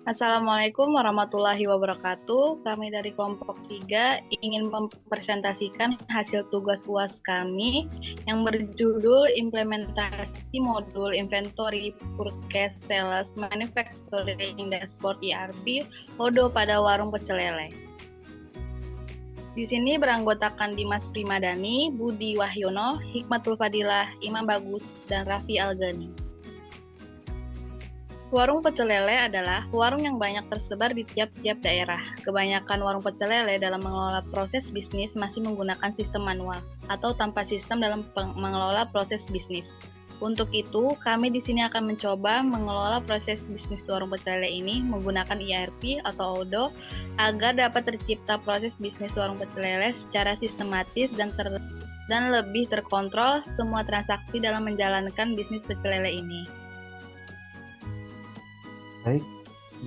Assalamualaikum warahmatullahi wabarakatuh. Kami dari kelompok 3 ingin mempresentasikan hasil tugas UAS kami yang berjudul implementasi modul inventory purchase sales manufacturing dashboard ERP Odo pada warung pecel lele. Di sini beranggotakan Dimas Primadani, Budi Wahyono, Hikmatul Fadilah, Imam Bagus, dan Raffi Algani. Warung pecel lele adalah warung yang banyak tersebar di tiap-tiap daerah. Kebanyakan warung pecel lele dalam mengelola proses bisnis masih menggunakan sistem manual atau tanpa sistem dalam mengelola proses bisnis. Untuk itu, kami di sini akan mencoba mengelola proses bisnis warung pecel lele ini menggunakan ERP atau Odoo agar dapat tercipta proses bisnis warung pecel lele secara sistematis dan lebih terkontrol semua transaksi dalam menjalankan bisnis pecel lele ini. Baik,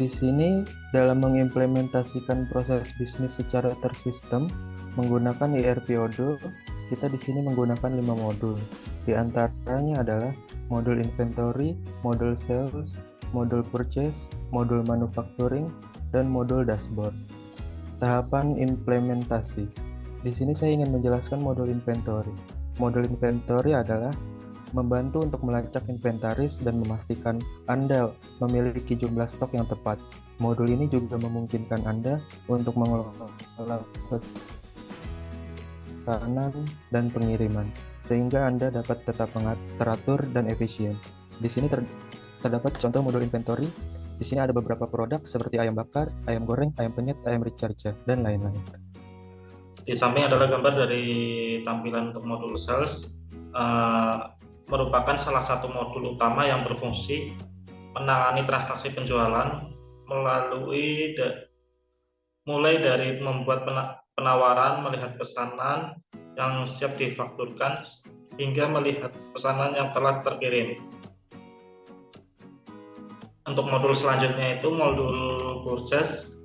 di sini dalam mengimplementasikan proses bisnis secara tersistem menggunakan ERP Odoo, kita di sini menggunakan 5 modul. Di antaranya adalah modul inventory, modul sales, modul purchase, modul manufacturing, dan modul dashboard. Tahapan implementasi. Di sini saya ingin menjelaskan modul inventory. Modul inventory adalah membantu untuk melacak inventaris dan memastikan Anda memiliki jumlah stok yang tepat. Modul ini juga memungkinkan Anda untuk mengelola pesanan dan pengiriman, sehingga Anda dapat tetap teratur dan efisien. Di sini terdapat contoh modul inventory. Di sini ada beberapa produk seperti ayam bakar, ayam goreng, ayam penyet, ayam rica-rica, dan lain-lain. Di samping adalah gambar dari tampilan untuk modul sales. Merupakan salah satu modul utama yang berfungsi menangani transaksi penjualan mulai dari membuat penawaran, melihat pesanan yang siap difakturkan, hingga melihat pesanan yang telah terkirim. Untuk modul selanjutnya itu modul purchase,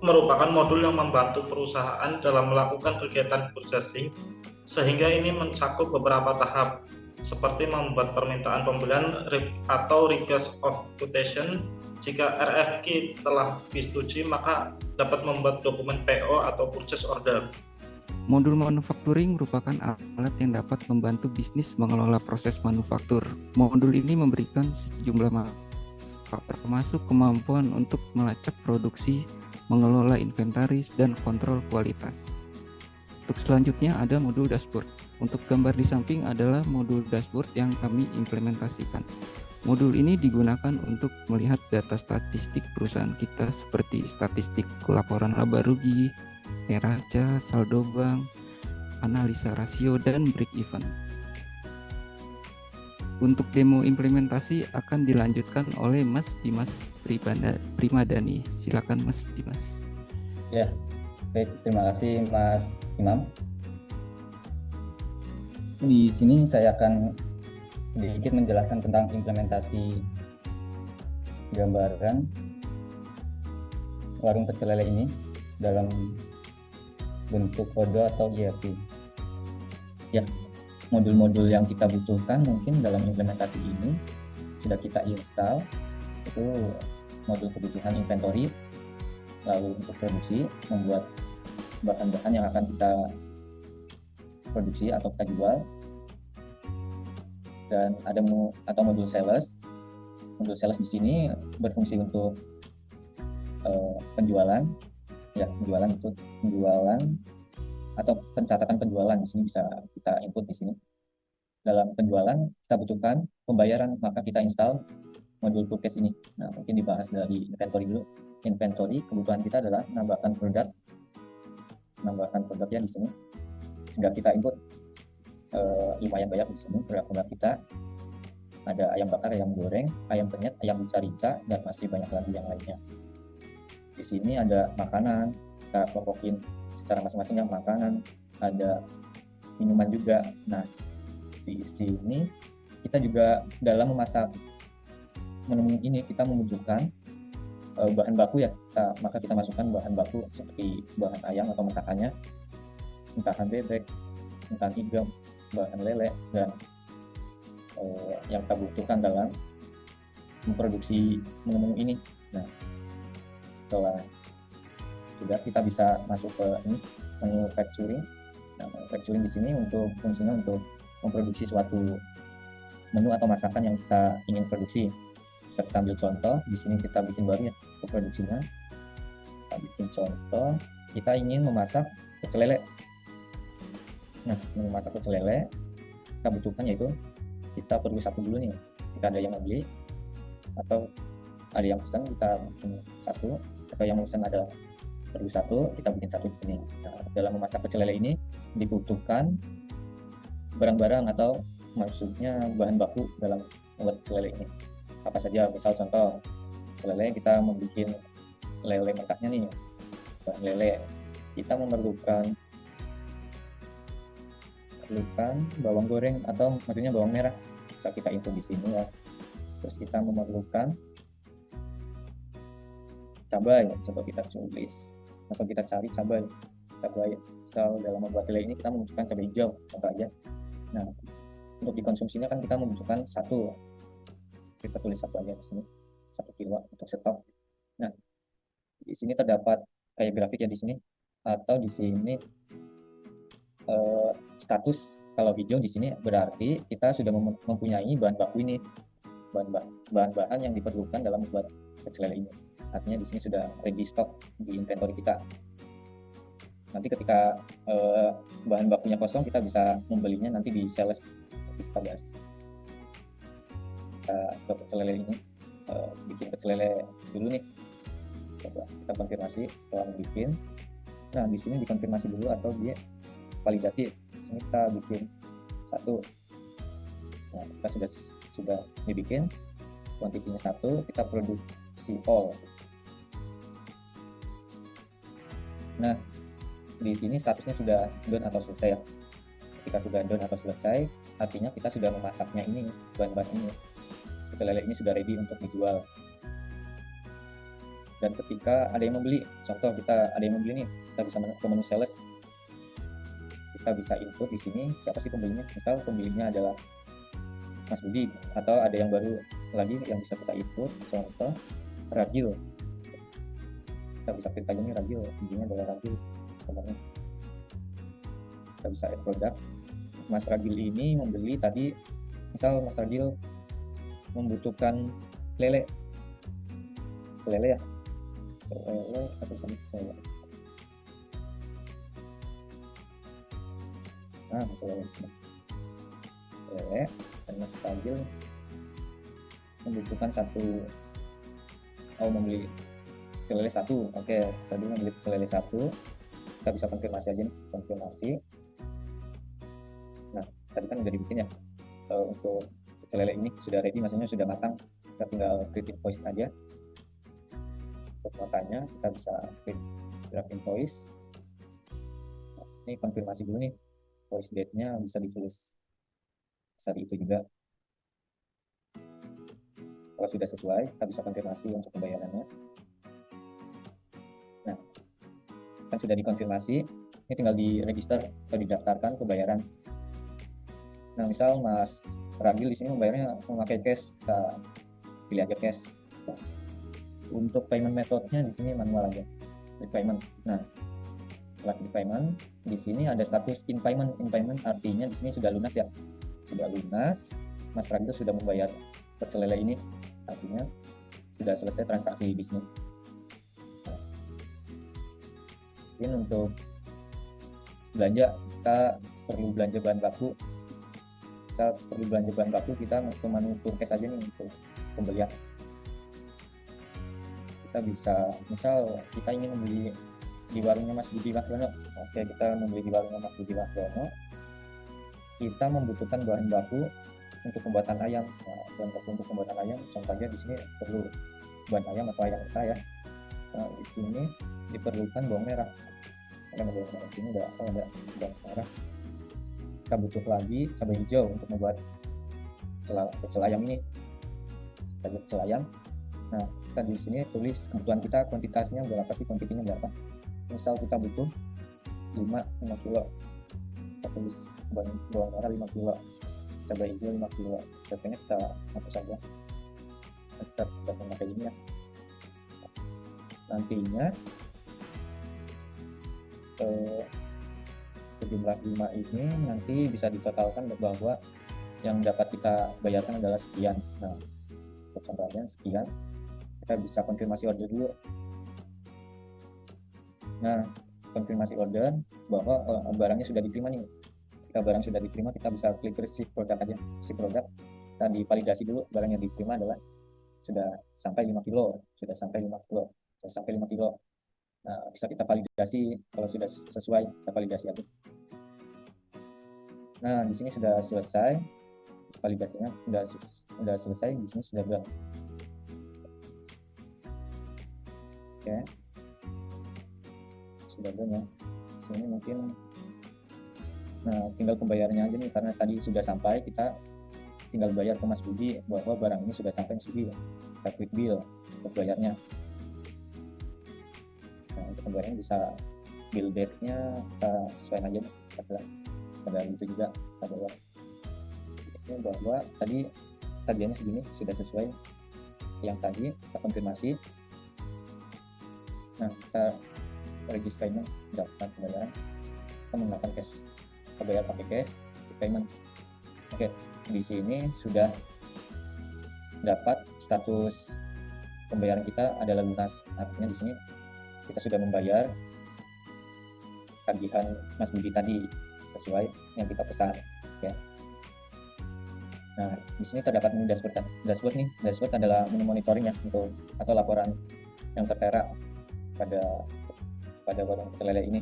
merupakan modul yang membantu perusahaan dalam melakukan kegiatan purchasing, sehingga ini mencakup beberapa tahap seperti membuat permintaan pembelian atau request of quotation. Jika RFQ telah disetujui, maka dapat membuat dokumen PO atau purchase order. Modul manufacturing merupakan alat yang dapat membantu bisnis mengelola proses manufaktur. Modul ini memberikan sejumlah manfaat termasuk kemampuan untuk melacak produksi, mengelola inventaris, dan kontrol kualitas. Untuk selanjutnya ada modul dashboard. Untuk gambar di samping adalah modul dashboard yang kami implementasikan. Modul ini digunakan untuk melihat data statistik perusahaan kita seperti statistik laporan laba rugi, neraca, saldo bank, analisa rasio, dan break even. Untuk demo implementasi akan dilanjutkan oleh Mas Dimas Primadani. Silakan Mas Dimas. Ya, baik, terima kasih Mas Imam. Di sini saya akan sedikit menjelaskan tentang implementasi gambaran warung pecel lele ini dalam bentuk Odoo atau ERP. Ya, modul-modul yang kita butuhkan mungkin dalam implementasi ini sudah kita install, itu modul kebutuhan inventory, lalu untuk produksi, membuat bahan-bahan yang akan kita produksi atau kita jual, dan ada modul sales. Modul sales di sini berfungsi untuk penjualan, ya, penjualan atau pencatatan penjualan. Di sini bisa kita input di sini. Dalam penjualan kita butuhkan pembayaran, maka kita install modul purchase ini. Nah, mungkin dibahas dari inventory dulu. Inventory, kebutuhan kita adalah menambahkan produknya di sini, sehingga kita input lumayan banyak di sini produk-produk kita. Ada ayam bakar, ayam goreng, ayam penyet, ayam rica-rica, dan masih banyak lagi yang lainnya. Di sini ada makanan, kita kelompokin secara masing-masing, yang makanan, ada minuman juga. Nah, di sini kita juga dalam memasak menu ini kita membutuhkan bahan baku, ya. Maka kita masukkan bahan baku seperti bahan ayam atau mentahannya, mentahan bebek, mentahan iga, bahan lele, dan yang kita butuhkan dalam memproduksi menu-menu ini. Nah, setelah sudah kita bisa masuk ke ini manufacturing. Nah, manufacturing di sini untuk fungsinya untuk memproduksi suatu menu atau masakan yang kita ingin produksi. Bisa kita ambil contoh, di sini kita bikin baru ya untuk produksinya. Kita bikin contoh, kita ingin memasak pecel lele. Nah, memasak pecel lele, kita butuhkan yaitu kita perlu satu dulu nih. Jika ada yang membeli atau ada yang pesan, kita bikin satu, atau yang pesan ada perlu satu, kita bikin satu di sini. Nah, dalam memasak pecel lele ini dibutuhkan barang-barang atau maksudnya bahan baku dalam membuat pecel lele ini. Apa saja? Misal contoh, pecel lele kita membuat lele mentahnya nih, bahan lele. Kita memerlukan bawang goreng atau maksudnya bawang merah. Bisa kita input di sini ya. Terus kita memerlukan cabai, coba kita tulis atau kita cari cabai. Misal dalam membuat lele ini kita membutuhkan cabai hijau, contoh aja. Nah, untuk dikonsumsinya kan kita membutuhkan satu. Kita tulis satu aja di sini, 1 kilo untuk stok. Nah, di sini terdapat kayak grafik ya di sini, atau di sini status. Kalau hijau di sini berarti kita sudah mempunyai bahan baku ini, bahan-bahan yang diperlukan dalam membuat pecel lele ini. Artinya di sini sudah ready stock di inventory kita. Nanti ketika bahan bakunya kosong, kita bisa membelinya nanti di sales. Kita bahas ke pecel lele ini, bikin pecel lele dulu nih. Coba kita konfirmasi setelah bikin. Nah, di sini dikonfirmasi dulu atau dia validasi. Di sini kita bikin satu. Nah, kita sudah dibikin, kuantitinya 1, kita produksi all. Nah, di sini statusnya sudah done atau selesai ya. Ketika sudah done atau selesai, artinya kita sudah memasaknya ini, bahan-bahan ini. Pecel lele ini sudah ready untuk dijual. Dan ketika ada yang membeli, contoh kita ada yang membeli nih, kita bisa ke menu sales. Kita bisa input di sini siapa sih pembelinya. Misal pembelinya adalah Mas Budi, atau ada yang baru lagi yang bisa kita input, contoh Ragil. Kita bisa klik aja nih Ragil, intinya adalah Ragil sebenarnya. Kita bisa add produk. Mas Ragil ini membeli tadi, misal Mas Ragil membutuhkan lele, selele ya, selele atau selele. Nah, selele sini, selele, dan Mas Ragil membutuhkan membeli selele 1. Oke, saya dulu membeli selele 1. Kita bisa konfirmasi aja nih, konfirmasi. Nah, tadi kan udah dibikin ya. Untuk selele ini sudah ready, maksudnya sudah matang. Kita tinggal klik invoice aja. Untuk matanya kita bisa klik grab invoice. Nah, ini konfirmasi dulu nih. Invoice date-nya bisa ditulis saat itu juga. Kalau sudah sesuai, kita bisa konfirmasi untuk pembayarannya. Nah, kan sudah dikonfirmasi, ini tinggal di-register atau didaftarkan pembayaran. Nah, misal Mas Ragil di sini membayarnya memakai cash, kita pilih aja cash. Untuk payment methodnya di sini manual aja, klik payment. Nah, setelah klik payment, di sini ada status in payment. In payment artinya di sini sudah lunas ya, sudah lunas. Mas Ragil sudah membayar pecel lele ini, artinya sudah selesai transaksi bisnis. Mungkin untuk belanja, kita perlu belanja bahan baku. Kita ke menu Turkes aja nih untuk pembelian. Kita bisa, misal kita ingin membeli di warungnya Mas Budi Wahyono. Oke, kita membeli di warungnya Mas Budi Wahyono. Kita membutuhkan bahan baku untuk pembuatan ayam. Nah, bahan baku untuk pembuatan ayam, contohnya di sini perlu bahan ayam atau ayam mentah ya. Nah, di sini diperlukan bawang merah. Karena bawang merah di sini ada bawang merah. Kita butuh lagi cabai hijau untuk membuat pecel ayam ini. Kita buat pecel ayam. Nah, kita di sini tulis kebutuhan kita, kuantitasnya berapa sih, kuantitinya berapa. Misal kita butuh 5 kilo. Kita tulis bawang merah 5 kilo. Cabai hijau 5 kilo. Contohnya kita hapus saja. Kita kita dapat memakai ini ya. Nantinya sejumlah 5 ini nanti bisa ditotalkan bahwa yang dapat kita bayarkan adalah sekian. Nah, untuk contohnya sekian, kita bisa konfirmasi order dulu. Nah, konfirmasi order bahwa barangnya sudah diterima nih. Jika barang sudah diterima, kita bisa klik receive product aja. Receive product, kita divalidasi dulu barang yang diterima adalah sudah sampai 5 kilo, sudah sampai 5 kilo, sudah sampai 5 kilo. Nah, bisa kita validasi, kalau sudah sesuai, kita validasi aja. Nah, di sini sudah selesai, validasinya sudah selesai, di sini sudah done. Oke, sudah done ya. Di sini mungkin, nah tinggal pembayarannya aja nih, karena tadi sudah sampai, kita tinggal bayar ke Mas Budi bahwa barang ini sudah sampai Mas Budi. Kita klik bill untuk bayarnya. Nah, untuk pembayarannya bisa bill date-nya kita sesuaikan aja 14. Pada itu juga kita bayar. Ini bahwa tadi tagihannya segini sudah sesuai yang tadi, kita konfirmasi. Nah, kita register payment, daftar pembayaran, kita menggunakan cash, kita bayar pakai cash payment. Oke, di sini sudah dapat status pembayaran kita adalah lunas. Artinya di sini kita sudah membayar tagihan Mas Budi tadi sesuai yang kita pesan, ya. Nah, di sini terdapat menu dashboard. Dashboard nih, dashboard adalah menu monitoring ya untuk atau laporan yang tertera pada warung pecel lele ini.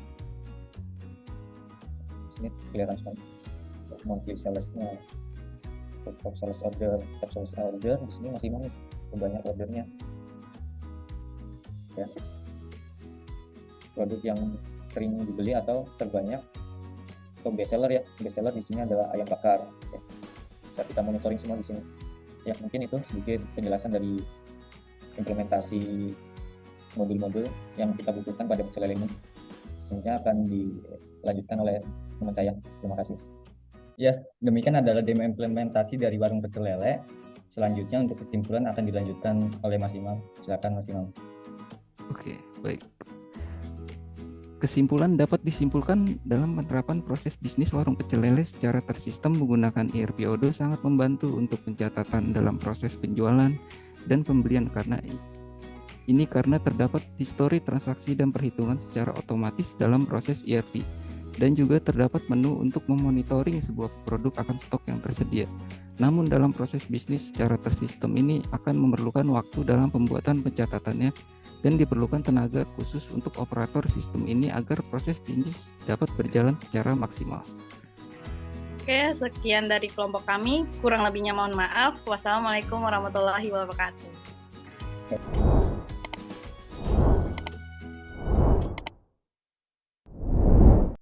Di sini clearance monthly sales-nya, top sales order, di sini masih nih banyak ordernya. Ya. Produk yang sering dibeli atau terbanyak atau best seller ya. Best seller di sini adalah ayam bakar. Ya. Bisa kita monitoring semua di sini. Ya, mungkin itu sedikit penjelasan dari implementasi modul-modul yang kita butuhkan pada pecel lele ini. Selanjutnya akan dilanjutkan oleh teman saya. Terima kasih. Ya, demikian adalah demo implementasi dari warung pecel lele. Selanjutnya untuk kesimpulan akan dilanjutkan oleh Mas Imam. Silakan Mas Imam. Oke, baik. Kesimpulan dapat disimpulkan dalam penerapan proses bisnis warung pecel lele secara tersistem menggunakan ERP Odoo sangat membantu untuk pencatatan dalam proses penjualan dan pembelian karena terdapat histori transaksi dan perhitungan secara otomatis dalam proses ERP dan juga terdapat menu untuk memonitoring sebuah produk akan stok yang tersedia. Namun dalam proses bisnis secara tersistem ini akan memerlukan waktu dalam pembuatan pencatatannya dan diperlukan tenaga khusus untuk operator sistem ini agar proses bisnis dapat berjalan secara maksimal. Oke, sekian dari kelompok kami. Kurang lebihnya mohon maaf. Wassalamualaikum warahmatullahi wabarakatuh.